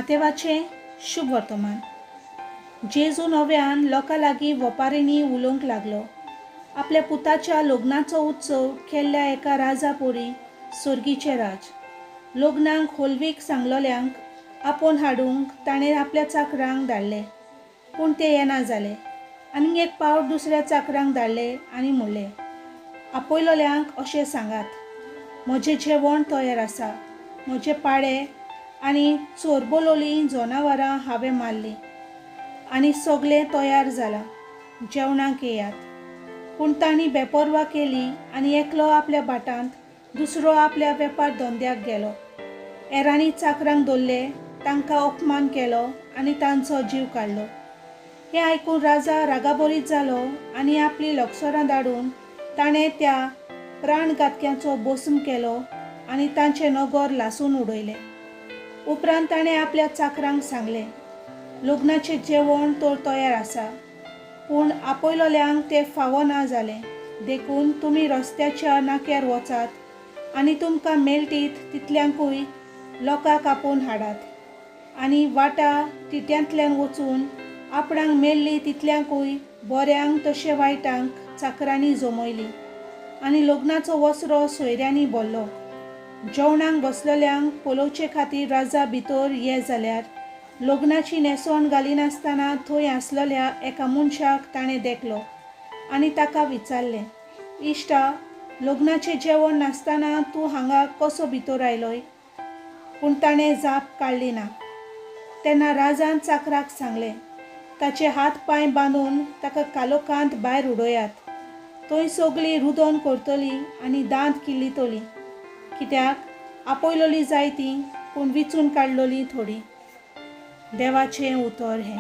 देवाचें शुभ वर्तमान। जेजू नव्यान लोकां लागीं वपारिणी उलोवंक लागलो। आपल्या पुताच्या लग्नाचो उत्सव केल्ल्या एका राजा पोरी सर्गीचे राज। लग्नाक होलवीक सांगलोल्यांक आपोवन हाडूंक ताणें आपल्या चाकरांक धाडले, पूण ते येना जाले। आनीक एक पावट दुसऱ्या चाकरांक धाडले आनी म्हणलें, आपयलोल्यांक अशें सांगात, म्हजें जेवण तयार आसा, म्हजे पाडे आनी चोरबोलोलीं जनावरां हांवें मारलीं आनी सगळें तयार जालां, जेवणाक येयात। पूण तांणी बेपरवा केली आनी एकलो आपल्या भाटांत, दुसरो आपल्या वेपार धंद्याक गेलो। हेरांनी चाकरांक धरले, तांकां अपमान केलो आनी तांचो जीव काडलो। हें आयकून राजा रागाबरीत जालो आनी आपलीं लागसरां धाडून ताणें त्या प्राणघातक्यांचो भस्म केलो आनी तांचें नगर लासून उडयलें। उपरांत ताणें आपल्या चाकरांक सांगलें, लग्नाचें जेवण तर तयार आसा, पूण आपयलोल्यांक तें फावो ना जालें। देखून तुमी रस्त्याच्या नाक्यार वचात आनी तुमकां मेळटीत तितल्यांकूय लोकांक आपोवन हाडात आनी वाटा तिट्यांतल्यान वचून आपणाक मेळ्ळी तितल्यांकूय बऱ्यांक तशें वायटांक चाकरांनी जमयलीं आनी लग्नाचो वसरो सोयऱ्यांनी भरलो। जेवणाक बसलोल्यांक पळोवचे खातीर राजा भितर ये जाल्यार लग्नाची न्हेसोण घालिनासतना थंय आसलोल्या एका मनशाक ताणें देखलो आनी ताका विचारलें, इश्टा, लग्नाचें जेवण नासतना तूं हांगा कसो भितर आयलोय? पूण ताणें जाप काडली ना। तेन्ना राजान चाकराक सांगलें, ताचे हात पांय बांदून ताका कालोखांत भायर उडयात। थंय सगळीं रुदन करतलीं आनी दांत किल्लीतलीं, कित्याक आपयलोलीं जाय तीं, पूण विचून काडलोलीं थोडीं। देवाचें उतर हें।